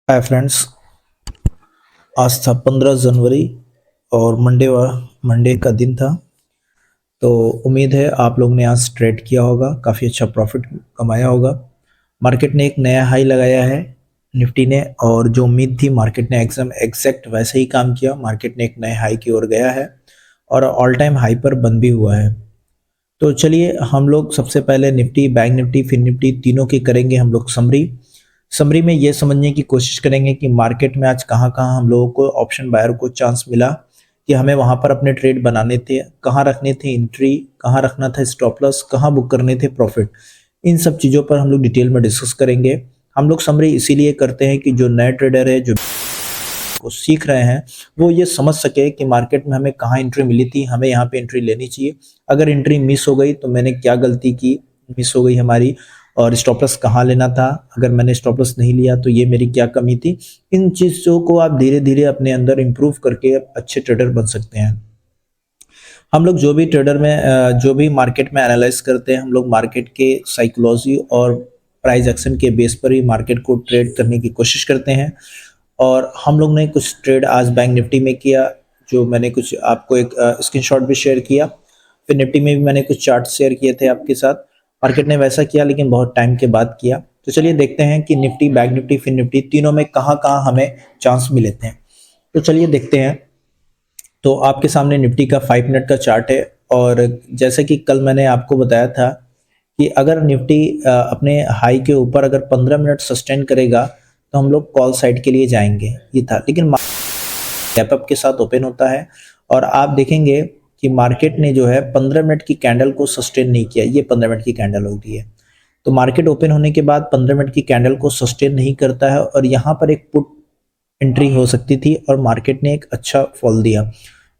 Hi friends. आज था 15 जनवरी और मंडे का दिन था। तो उम्मीद है आप लोग ने आज ट्रेड किया होगा, काफ़ी अच्छा प्रॉफिट कमाया होगा। मार्केट ने एक नया हाई लगाया है निफ्टी ने, और जो उम्मीद थी मार्केट ने एकदम एग्जैक्ट वैसे ही काम किया। मार्केट ने एक नए हाई की ओर गया है और ऑल टाइम हाई पर बंद भी हुआ है। तो चलिए हम लोग सबसे पहले Nifty, bank Nifty, fin Nifty तीनों की करेंगे हम लोग समरी। समरी में ये समझने की कोशिश करेंगे कि मार्केट में आज कहाँ कहाँ हम लोगों को ऑप्शन बायर को चांस मिला कि हमें वहाँ पर अपने ट्रेड बनाने थे, कहाँ रखने थे एंट्री, कहाँ रखना था स्टॉप लॉस, कहाँ बुक करने थे प्रॉफिट। इन सब चीज़ों पर हम लोग डिटेल में डिस्कस करेंगे। हम लोग समरी इसीलिए करते हैं कि जो नए ट्रेडर है, जो को सीख रहे हैं, वो ये समझ सके कि मार्केट में हमें कहाँ एंट्री मिली थी, हमें यहाँ पे एंट्री लेनी चाहिए। अगर एंट्री मिस हो गई तो मैंने क्या गलती की, मिस हो गई हमारी, और स्टॉप लॉस कहाँ लेना था, अगर मैंने स्टॉप लॉस नहीं लिया तो ये मेरी क्या कमी थी। इन चीज़ों को आप धीरे धीरे अपने अंदर इम्प्रूव करके अच्छे ट्रेडर बन सकते हैं। हम लोग जो भी ट्रेडर में जो भी मार्केट में एनालाइज करते हैं, हम लोग मार्केट के साइकोलॉजी और प्राइस एक्शन के बेस पर ही मार्केट को ट्रेड करने की कोशिश करते हैं। और हम लोग ने कुछ ट्रेड आज बैंक निफ्टी में किया, जो मैंने कुछ आपको एक स्क्रीनशॉट भी शेयर किया। फिर निफ्टी में भी मैंने कुछ चार्ट शेयर किए थे आपके साथ। मार्केट ने वैसा किया लेकिन बहुत टाइम के बाद किया। तो चलिए देखते हैं कि Nifty, bank Nifty, fin Nifty तीनों में कहाँ कहाँ हमें चांस मिले थे। तो चलिए देखते हैं। तो आपके सामने निफ्टी का 5 मिनट का चार्ट है। और जैसे कि कल मैंने आपको बताया था कि अगर निफ्टी अपने हाई के ऊपर अगर 15 मिनट सस्टेन करेगा तो हम लोग कॉल साइड के लिए जाएंगे, ये था। लेकिन गैप अप के साथ ओपन होता है और आप देखेंगे कि मार्केट ने जो है 15 मिनट की कैंडल को सस्टेन नहीं किया। ये 15 मिनट की कैंडल होती है। तो मार्केट ओपन होने के बाद 15 मिनट की कैंडल को सस्टेन नहीं करता है और यहाँ पर एक पुट एंट्री हो सकती थी और मार्केट ने एक अच्छा फॉल दिया।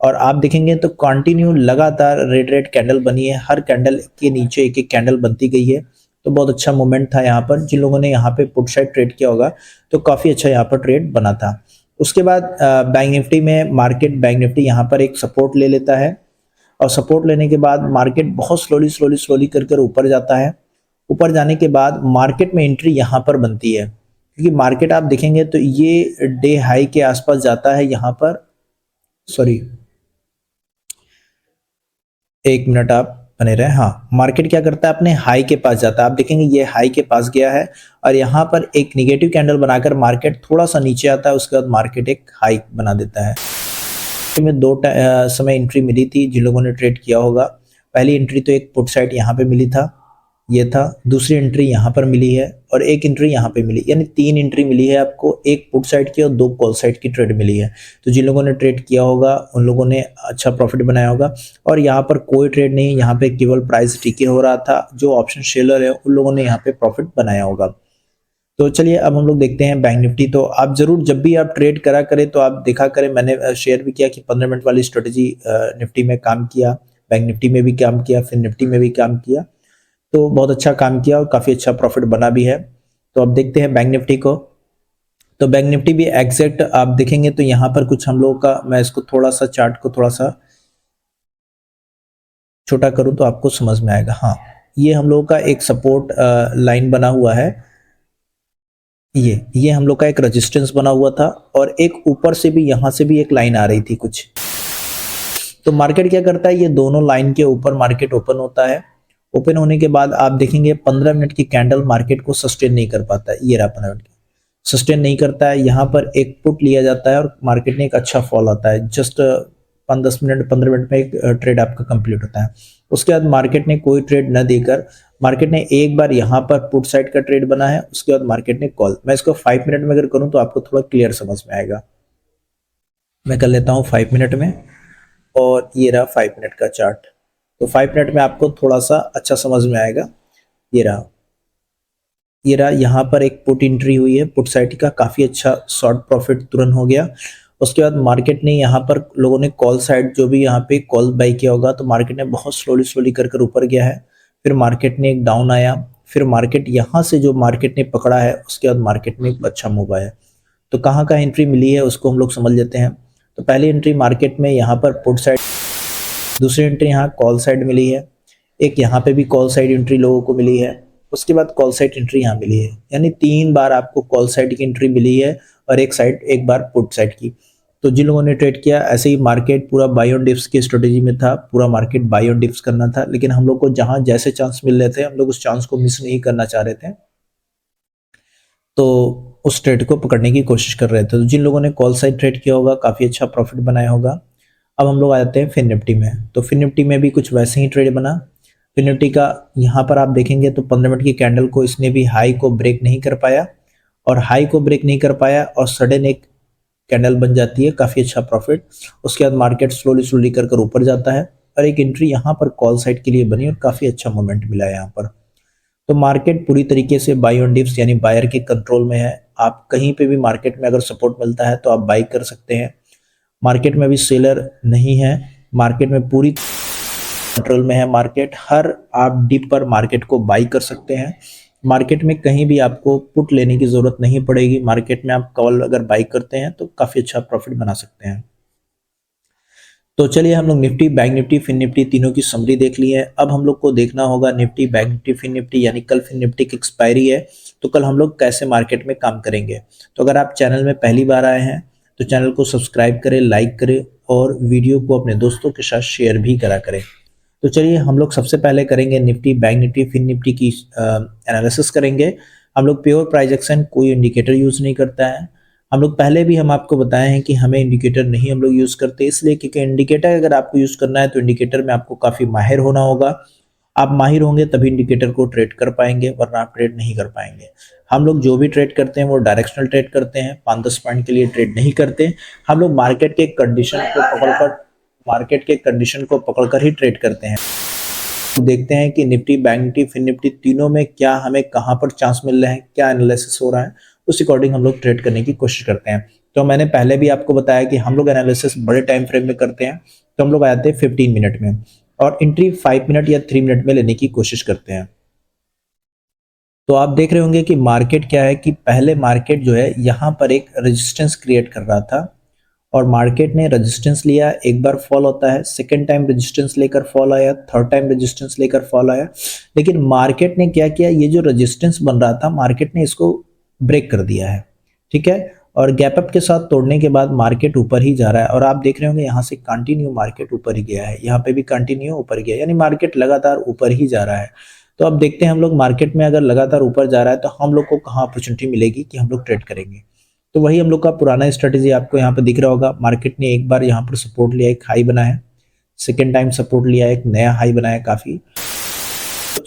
और आप देखेंगे तो कंटिन्यू लगातार रेड रेड कैंडल बनी है, हर कैंडल के नीचे एक एक कैंडल बनती गई है। तो बहुत अच्छा मोमेंट था यहाँ पर। जिन लोगों ने यहाँ पे पुट साइड ट्रेड किया होगा तो काफ़ी अच्छा यहाँ पर ट्रेड बना था। उसके बाद बैंक निफ्टी में मार्केट, बैंक निफ्टी यहाँ पर एक सपोर्ट ले लेता है और सपोर्ट लेने के बाद मार्केट बहुत स्लोली स्लोली स्लोली कर कर ऊपर जाता है। ऊपर जाने के बाद मार्केट में एंट्री यहाँ पर बनती है, क्योंकि मार्केट आप देखेंगे तो ये डे हाई के आसपास जाता है यहाँ पर। सॉरी, एक मिनट आप बने रहे। हाँ, मार्केट क्या करता है, अपने हाई के पास जाता है। आप देखेंगे ये हाई के पास गया है और यहाँ पर एक निगेटिव कैंडल बनाकर मार्केट थोड़ा सा नीचे आता है। उसके बाद मार्केट एक हाई बना देता है। में दो समय एंट्री मिली थी जिन लोगों ने ट्रेड किया होगा। पहली एंट्री तो एक पुट साइड यहाँ पे मिली था, ये था। दूसरी एंट्री यहाँ पर मिली है और एक एंट्री यहाँ पे मिली, यानी 3 एंट्री मिली है आपको। एक पुट साइड की और 2 कॉल साइड की ट्रेड मिली है। तो जिन लोगों ने ट्रेड किया होगा उन लोगों ने अच्छा प्रॉफिट बनाया होगा। और यहाँ पर कोई ट्रेड नहीं, यहाँ पे केवल प्राइस टिके हो रहा था। जो ऑप्शन सेलर है उन लोगों ने यहाँ पे प्रॉफिट बनाया होगा। तो चलिए अब हम लोग देखते हैं बैंक निफ्टी। तो आप जरूर जब भी आप ट्रेड करा करें तो आप देखा करें, मैंने शेयर भी किया कि 15 मिनट वाली स्ट्रेटेजी निफ्टी में काम किया, बैंक निफ्टी में भी काम किया, फिर निफ्टी में भी काम किया। तो बहुत अच्छा काम किया और काफ़ी अच्छा प्रॉफिट बना भी है। तो अब देखते हैं बैंक निफ्टी को। तो बैंक निफ्टी भी एग्जैक्ट आप देखेंगे तो यहाँ पर कुछ हम लोगों का, मैं इसको थोड़ा सा चार्ट को थोड़ा सा छोटा करूँ तो आपको समझ में आएगा। हाँ, ये हम लोगों का एक सपोर्ट लाइन बना हुआ है। ये हम लोग का एक रेजिस्टेंस बना हुआ था और एक ऊपर से भी, यहाँ से भी एक लाइन आ रही थी कुछ। तो मार्केट क्या करता है, ये दोनों लाइन के ऊपर मार्केट ओपन होता है। ओपन होने के बाद आप देखेंगे 15 मिनट की कैंडल मार्केट को सस्टेन नहीं कर पाता है। ये रहा 15 मिनट की, सस्टेन नहीं करता है। यहाँ पर एक पुट लिया जाता है और मार्केट में एक अच्छा फॉल आता है। जस्ट 5-10 मिनट, 15 मिनट में एक ट्रेड आपका कंप्लीट होता है। उसके बाद मार्केट ने कोई ट्रेड न देकर मार्केट ने एक बार यहाँ पर पुट साइड का ट्रेड बना है। उसके बाद मार्केट ने कॉल, मैं इसको 5 मिनट में अगर करूँ तो आपको थोड़ा क्लियर समझ में आएगा। मैं कर लेता हूँ 5 मिनट में, और ये रहा 5 मिनट का चार्ट। तो 5 मिनट में आपको थोड़ा सा अच्छा समझ में आएगा। ये रहा, ये रहा। यहाँ पर एक पुट एंट्री हुई है पुट साइड का, काफ़ी अच्छा शॉर्ट प्रॉफिट तुरंत हो गया। उसके बाद मार्केट ने यहाँ पर, लोगों ने कॉल साइड जो भी यहाँ पे कॉल बाई किया होगा, तो मार्केट ने बहुत स्लोली स्लोली कर कर ऊपर गया है। फिर मार्केट ने एक डाउन आया, फिर मार्केट यहाँ से जो मार्केट ने पकड़ा है उसके बाद मार्केट में एक अच्छा मूव आया। तो कहाँ का एंट्री मिली है उसको हम लोग समझ लेते हैं। तो पहली एंट्री मार्केट में यहाँ पर पुट साइड, दूसरी एंट्री यहाँ कॉल साइड मिली है, एक यहाँ पे भी कॉल साइड एंट्री लोगों को मिली है। उसके बाद कॉल साइड एंट्री यहाँ मिली है, यानी 3 बार आपको कॉल साइड की एंट्री मिली है और एक बार पुट साइड की। तो जिन लोगों ने ट्रेड किया, ऐसे ही मार्केट पूरा बाय ऑन डिप्स की स्ट्रेटेजी में था, पूरा मार्केट बाय ऑन डिप्स करना था, लेकिन हम लोग को जहां जैसे चांस मिल रहे थे हम लोग उस चांस को मिस नहीं करना चाह रहे थे, तो उस ट्रेड को पकड़ने की कोशिश कर रहे थे। तो जिन लोगों ने कॉल साइड ट्रेड किया होगा काफ़ी अच्छा प्रॉफिट बनाया होगा। अब हम लोग आ जाते हैं फिन निफ्टी में। तो फिन निफ्टी में भी कुछ वैसे ही ट्रेड बना। फिन निफ्टी का यहाँ पर आप देखेंगे तो 15 मिनट की कैंडल को इसने भी हाई को ब्रेक नहीं कर पाया, और हाई को ब्रेक नहीं कर पाया और सडन एक कैंडल बन जाती है, काफ़ी अच्छा प्रॉफिट। उसके बाद मार्केट स्लोली स्लोली कर कर ऊपर जाता है और एक एंट्री यहाँ पर कॉल साइड के लिए बनी और काफ़ी अच्छा मोमेंट मिला है यहाँ पर। तो मार्केट पूरी तरीके से बाय ऑन डिप्स यानी बायर के कंट्रोल में है। आप कहीं पे भी मार्केट में अगर सपोर्ट मिलता है तो आप बाई कर सकते हैं। मार्केट में भी सेलर नहीं है, मार्केट में पूरी कंट्रोल में है मार्केट। हर आप डिप पर मार्केट को बाई कर सकते हैं। मार्केट में कहीं भी आपको पुट लेने की जरूरत नहीं पड़ेगी। मार्केट में आप कॉल अगर बाई करते हैं तो काफी अच्छा प्रॉफिट बना सकते हैं। तो चलिए हम लोग Nifty, bank Nifty, fin Nifty तीनों की समरी देख ली है। अब हम लोग को देखना होगा Nifty, bank Nifty, fin Nifty, यानी कल फिन निफ्टी की एक्सपायरी है, तो कल हम लोग कैसे मार्केट में काम करेंगे। तो अगर आप चैनल में पहली बार आए हैं तो चैनल को सब्सक्राइब करें, लाइक करें और वीडियो को अपने दोस्तों के साथ शेयर भी करा करें। तो चलिए हम लोग सबसे पहले करेंगे Nifty, bank Nifty, fin Nifty की एनालिसिस करेंगे। हम लोग प्योर प्राइस एक्शन, कोई इंडिकेटर यूज नहीं करता है। हम लोग पहले भी हम आपको बताए हैं कि हमें इंडिकेटर नहीं हम लोग यूज करते, इसलिए क्योंकि इंडिकेटर अगर आपको यूज करना है तो इंडिकेटर में आपको काफी माहिर होना होगा। आप माहिर होंगे तभी इंडिकेटर को ट्रेड कर पाएंगे, वरना आप ट्रेड नहीं कर पाएंगे। हम लोग जो भी ट्रेड करते हैं वो डायरेक्शनल ट्रेड करते हैं, 5-10 पॉइंट के लिए ट्रेड नहीं करते। हम लोग मार्केट के कंडीशन को पकड़कर ही ट्रेड करते हैं। देखते हैं कि Nifty, bank Nifty, fin Nifty तीनों में क्या हमें कहां पर चांस मिल रहे हैं, क्या एनालिसिस हो रहा है, उस अकॉर्डिंग हम लोग ट्रेड करने की कोशिश करते हैं। तो मैंने पहले भी आपको बताया कि हम लोग एनालिसिस बड़े टाइम फ्रेम में करते हैं, तो हम लोग आते हैं 15 मिनट में और एंट्री 5 मिनट या 3 मिनट में लेने की कोशिश करते हैं। तो आप देख रहे होंगे कि मार्केट क्या है कि पहले मार्केट जो है यहाँ पर एक रेजिस्टेंस क्रिएट कर रहा था और मार्केट ने रेजिस्टेंस लिया, एक बार फॉल होता है, सेकेंड टाइम रेजिस्टेंस लेकर फॉल आया, थर्ड टाइम रेजिस्टेंस लेकर फॉल आया। लेकिन मार्केट ने क्या किया, ये जो रेजिस्टेंस बन रहा था मार्केट ने इसको ब्रेक कर दिया है, ठीक है। और गैप अप के साथ तोड़ने के बाद मार्केट ऊपर ही जा रहा है और आप देख रहे होंगे यहाँ से कंटिन्यू मार्केट ऊपर ही गया है, यहाँ पे भी कंटिन्यू ऊपर गया, यानी मार्केट लगातार ऊपर ही जा रहा है। तो अब देखते हैं हम लोग मार्केट में अगर लगातार ऊपर जा रहा है तो हम लोग को कहाँ अपॉर्चुनिटी मिलेगी कि हम लोग ट्रेड करेंगे। तो वही हम लोग का पुराना स्ट्रेटेजी आपको यहाँ पे दिख रहा होगा। मार्केट ने एक बार यहाँ पर सपोर्ट लिया, एक हाई बना है, सेकेंड टाइम सपोर्ट लिया, एक नया हाई बनाया, काफी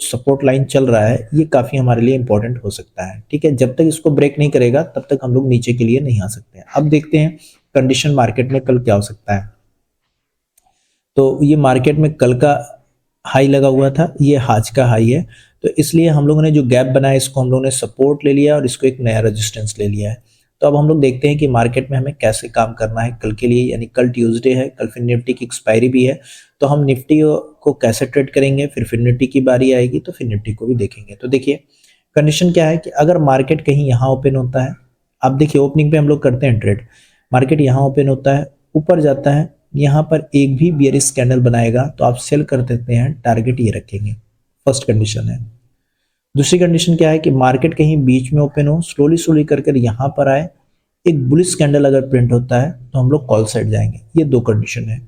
सपोर्ट लाइन चल रहा है, ये काफी हमारे लिए इंपॉर्टेंट हो सकता है, ठीक है। जब तक इसको ब्रेक नहीं करेगा तब तक हम लोग नीचे के लिए नहीं आ सकते हैं। अब देखते हैं कंडीशन मार्केट में कल क्या हो सकता है। तो ये मार्केट में कल का हाई लगा हुआ था, ये आज का हाई है, तो इसलिए हम लोगों ने जो गैप बनाया इसको हम लोगों ने सपोर्ट ले लिया और इसको एक नया रेजिस्टेंस ले लिया है। तो अब हम लोग देखते हैं कि मार्केट में हमें कैसे काम करना है कल के लिए, यानी कल ट्यूसडे है, कल फिर निफ्टी की एक्सपायरी भी है, तो हम निफ्टी को कैसे ट्रेड करेंगे, फिर निफ्टी की बारी आएगी तो फिर निफ्टी को भी देखेंगे। तो देखिए कंडीशन क्या है कि अगर मार्केट कहीं यहाँ ओपन होता है, आप देखिए ओपनिंग पे हम लोग करते हैं ट्रेड, मार्केट यहाँ ओपन होता है, ऊपर जाता है, यहाँ पर एक भी बियरिश कैंडल बनाएगा तो आप सेल कर देते हैं, टारगेट ये रखेंगे, फर्स्ट कंडीशन है। दूसरी कंडीशन क्या है कि मार्केट कहीं बीच में ओपन हो, स्लोली स्लोली कर यहाँ पर आए, एक बुलिश कैंडल अगर प्रिंट होता है तो हम लोग कॉल साइड जाएंगे। ये दो कंडीशन है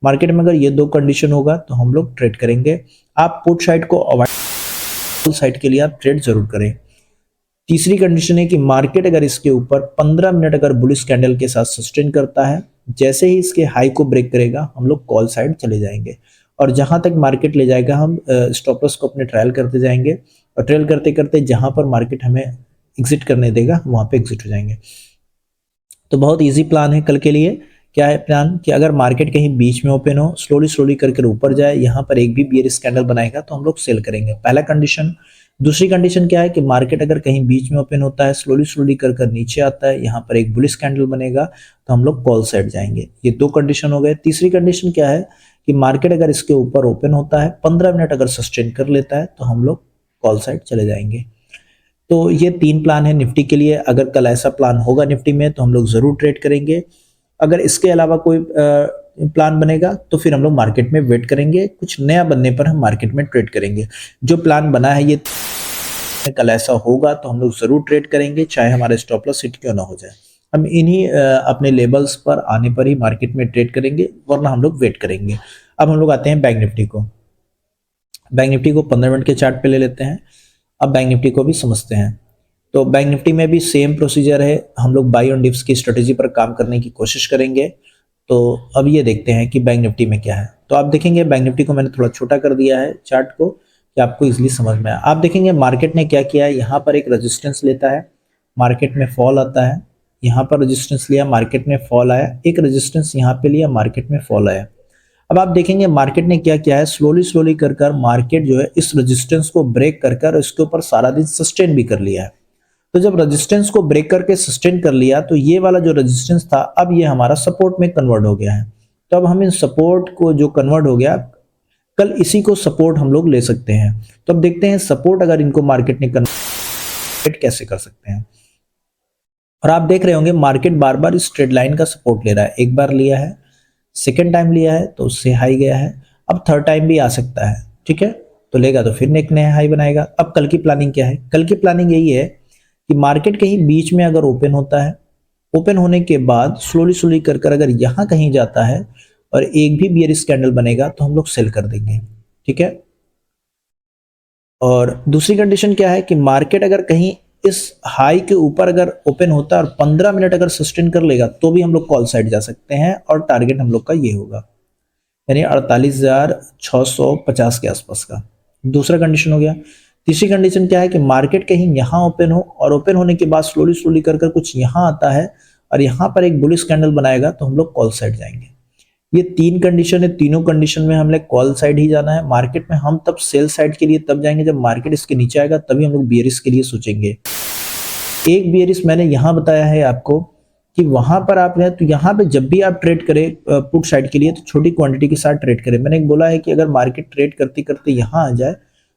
मार्केट में, अगर ये दो कंडीशन होगा तो हम लोग ट्रेड करेंगे। आप पुट साइड को अवॉइड, कॉल साइड के लिए आप ट्रेड जरूर करें। तीसरी कंडीशन है कि मार्केट अगर इसके ऊपर 15 मिनट अगर बुलिश कैंडल के साथ सस्टेन करता है, जैसे ही इसके हाई को ब्रेक करेगा हम लोग कॉल साइड चले जाएंगे और जहां तक मार्केट ले जाएगा हम स्टॉप लॉस को अपने ट्रायल करते जाएंगे और ट्रेल करते करते जहां पर मार्केट हमें एग्जिट करने देगा वहां पे एग्जिट हो जाएंगे। तो बहुत इजी प्लान है कल के लिए। क्या है प्लान कि अगर मार्केट कहीं बीच में ओपन हो, स्लोली स्लोली करके ऊपर जाए, यहाँ पर एक भी बियरिश कैंडल बनाएगा तो हम लोग सेल करेंगे, पहला कंडीशन। दूसरी कंडीशन क्या है कि मार्केट अगर कहीं बीच में ओपन होता है, स्लोली स्लोली कर नीचे आता है, यहाँ पर एक बुलिश कैंडल बनेगा तो हम लोग कॉल साइड जाएंगे। ये दो कंडीशन हो गए। तीसरी कंडीशन क्या है कि मार्केट अगर इसके ऊपर ओपन होता है, 15 मिनट अगर सस्टेन कर लेता है तो हम लोग कॉल साइड चले जाएंगे। तो ये 3 प्लान है निफ्टी के लिए। अगर कल ऐसा प्लान होगा निफ्टी में तो हम लोग जरूर ट्रेड करेंगे। अगर इसके अलावा कोई प्लान बनेगा तो फिर हम लोग मार्केट में वेट करेंगे, कुछ नया बनने पर हम मार्केट में ट्रेड करेंगे। जो प्लान बना है ये कल ऐसा होगा तो हम लोग जरूर ट्रेड करेंगे, चाहे हमारा स्टॉप लॉस हिट क्यों ना हो जाए। हम इन्हीं अपने लेवल्स पर आने पर ही मार्केट में ट्रेड करेंगे, वरना हम लोग वेट करेंगे। अब हम लोग आते हैं बैंक निफ्टी को। बैंक निफ्टी को 15 मिनट के चार्ट पे ले लेते हैं। अब बैंक निफ्टी को भी समझते हैं। तो बैंक निफ्टी में भी सेम प्रोसीजर है, हम लोग बाई ऑन डिप्स की स्ट्रेटेजी पर काम करने की कोशिश करेंगे। तो अब ये देखते हैं कि बैंक निफ्टी में क्या है। तो आप देखेंगे बैंक निफ्टी को मैंने थोड़ा छोटा कर दिया है चार्ट को, कि आपको इजीली समझ में आए। आप देखेंगे मार्केट ने क्या किया है, यहाँ पर एक रेजिस्टेंस लेता है, मार्केट में फॉल आता है, यहाँ पर रेजिस्टेंस लिया, मार्केट में फॉल आया, एक रेजिस्टेंस यहाँ पे लिया, मार्केट में फॉल आया। अब आप देखेंगे मार्केट ने क्या किया है, स्लोली स्लोली कर कर मार्केट जो है इस रेजिस्टेंस को ब्रेक कर कर इसके ऊपर सारा दिन सस्टेन भी कर लिया है। तो जब रेजिस्टेंस को ब्रेक करके सस्टेन कर लिया, तो ये वाला जो रेजिस्टेंस था अब ये हमारा सपोर्ट में कन्वर्ट हो गया है। तो अब हम इन सपोर्ट को जो कन्वर्ट हो गया, कल इसी को सपोर्ट हम लोग ले सकते हैं। तो अब देखते हैं सपोर्ट अगर इनको मार्केट ने कन्वर्ट कैसे कर सकते हैं। और आप देख रहे होंगे मार्केट बार बार इस ट्रेड लाइन का सपोर्ट ले रहा है, एक बार लिया है, सेकेंड टाइम लिया है तो उससे हाई गया है, अब थर्ड टाइम भी आ सकता है, ठीक है। तो लेगा तो फिर एक नया हाई बनाएगा। अब कल की प्लानिंग क्या है, कल की प्लानिंग यही है कि मार्केट कहीं बीच में अगर ओपन होता है, ओपन होने के बाद स्लोली स्लोली कर कर अगर यहाँ कहीं जाता है और एक भी बियरिश कैंडल बनेगा तो हम लोग सेल कर देंगे, ठीक है। और दूसरी कंडीशन क्या है कि मार्केट अगर कहीं इस हाई के ऊपर अगर ओपन होता है और 15 मिनट अगर सस्टेन कर लेगा तो भी हम लोग कॉल साइड जा सकते हैं, और टारगेट हम लोग का ये होगा, यानी 48,650 के आसपास का। दूसरा कंडीशन हो गया। तीसरी कंडीशन क्या है कि मार्केट कहीं यहाँ ओपन हो और ओपन होने के बाद स्लोली स्लोली कर कर कुछ यहाँ आता है और यहाँ पर एक बुलिश कैंडल बनाएगा तो हम लोग कॉल साइड जाएंगे। ये तीन कंडीशन है, तीनों कंडीशन में हमने कॉल साइड ही जाना है। मार्केट में हम तब सेल साइड के लिए तब जाएंगे जब मार्केट इसके नीचे आएगा, तभी हम लोग बियरिश के लिए सोचेंगे। एक बियरिश मैंने यहाँ बताया है आपको कि वहां पर आप हैं, तो यहाँ पे जब भी आप ट्रेड करें पुट साइड के लिए तो छोटी क्वांटिटी के साथ ट्रेड करें। मैंने बोला है कि अगर मार्केट ट्रेड करते करते यहाँ आ जाए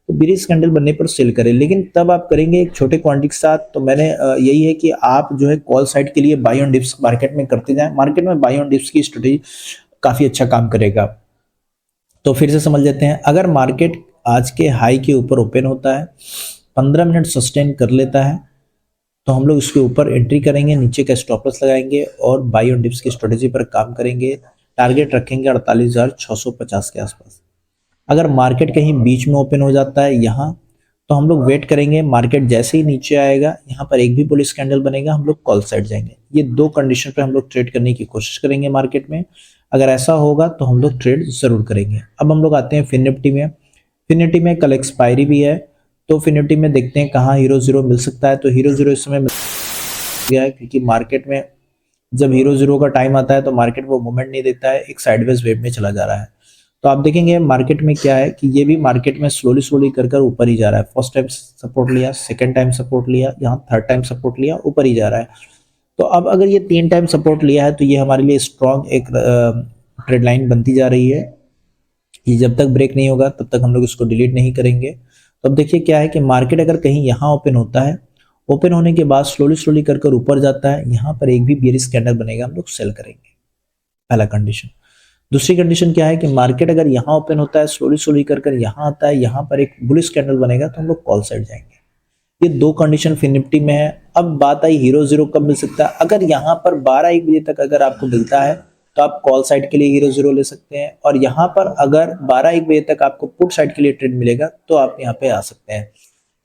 तो बियरिश कैंडल बनने पर सेल करें, लेकिन तब आप करेंगे एक छोटे क्वांटिटी के साथ। तो मैंने यही है कि आप जो है कॉल साइड के लिए बाई ऑन डिप्स मार्केट में करते जाएं। मार्केट में बाई ऑन डिप्स की स्ट्रेटेजी काफी अच्छा काम करेगा। तो फिर से समझ लेते हैं, अगर मार्केट आज के हाई के ऊपर ओपन होता है, 15 मिनट सस्टेन कर लेता है, तो हम लोग इसके ऊपर एंट्री करेंगे, नीचे का स्टॉप लॉस लगाएंगे और बाई ऑन डिप्स की स्ट्रेटेजी पर काम करेंगे। टारगेट रखेंगे 48,650 के आसपास। अगर मार्केट कहीं बीच में ओपन हो जाता है यहाँ, तो हम लोग वेट करेंगे, मार्केट जैसे ही नीचे आएगा यहाँ पर एक भी बुलिश कैंडल बनेगा, हम लोग कॉल साइड जाएंगे। ये दो कंडीशन पे हम लोग ट्रेड करने की कोशिश करेंगे मार्केट में। अगर ऐसा होगा तो हम लोग ट्रेड जरूर करेंगे। अब हम लोग आते हैं फिन निफ्टी में। फिन निफ्टी में कल एक्सपायरी भी है, तो फिन निफ्टी में देखते हैं कहाँ हीरो जीरो मिल सकता है। तो हीरो जीरो इस समय मिल गया है, क्योंकि मार्केट में जब हीरो जीरो का टाइम आता है तो मार्केट वो मूवमेंट नहीं देता है, एक साइडवेज वेव में चला जा रहा है। तो आप देखेंगे मार्केट में क्या है कि ये भी मार्केट में स्लोली स्लोली कर कर ऊपर ही जा रहा है। फर्स्ट टाइम सपोर्ट लिया, सेकंड टाइम सपोर्ट लिया, यहाँ थर्ड टाइम सपोर्ट लिया, ऊपर ही जा रहा है। तो अब अगर ये 3 टाइम सपोर्ट लिया है तो ये हमारे लिए स्ट्रॉन्ग एक ट्रेड लाइन बनती जा रही है। ये जब तक ब्रेक नहीं होगा तब तक हम लोग इसको डिलीट नहीं करेंगे। तो अब देखिए क्या है कि मार्केट अगर कहीं यहाँ ओपन होता है, ओपन होने के बाद स्लोली स्लोली कर कर ऊपर जाता है, यहाँ पर एक भी बियरिश कैंडल बनेगा, हम लोग सेल करेंगे, पहला कंडीशन। दूसरी कंडीशन क्या है कि मार्केट अगर यहाँ ओपन होता है, स्लोली स्लोली कर कर यहाँ आता है, यहाँ पर एक बुलिश कैंडल बनेगा तो हम लोग कॉल साइड जाएंगे। ये दो कंडीशन फिन निफ्टी में है। अब बात आई हीरो जीरो कब मिल सकता है। अगर यहाँ पर 12-1 बजे तक अगर आपको मिलता है तो आप कॉल साइड के लिए हीरो जीरो ले सकते हैं, और यहाँ पर अगर 12-1 बजे तक आपको पुट साइड के लिए ट्रेड मिलेगा तो आप यहाँ पे आ सकते हैं।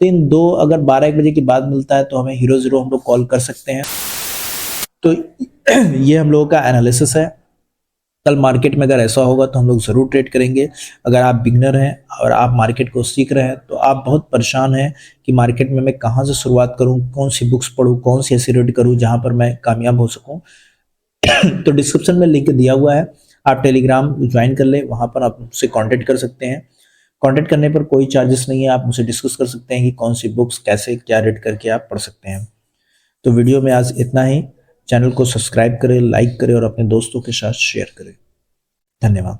तो इन दो, अगर 12-1 बजे के बाद मिलता है तो हमें हीरो जीरो हम लोग कॉल कर सकते हैं। तो ये हम लोगों का एनालिसिस है। कल मार्केट में अगर ऐसा होगा तो हम लोग ज़रूर ट्रेड करेंगे। अगर आप बिगनर हैं और आप मार्केट को सीख रहे हैं तो आप बहुत परेशान हैं कि मार्केट में मैं कहाँ से शुरुआत करूँ, कौन सी बुक्स पढूं, कौन सी ऐसी रीड करूँ जहाँ पर मैं कामयाब हो सकूँ। तो डिस्क्रिप्शन में लिंक दिया हुआ है, आप टेलीग्राम ज्वाइन कर ले, वहाँ पर आप मुझसे कॉन्टेक्ट कर सकते हैं। कॉन्टेक्ट करने पर कोई चार्जेस नहीं है, आप मुझसे डिस्कस कर सकते हैं कि कौन सी बुक्स कैसे क्या रीड करके आप पढ़ सकते हैं। तो वीडियो में आज इतना ही। चैनल को सब्सक्राइब करें, लाइक करें और अपने दोस्तों के साथ शेयर करें। धन्यवाद।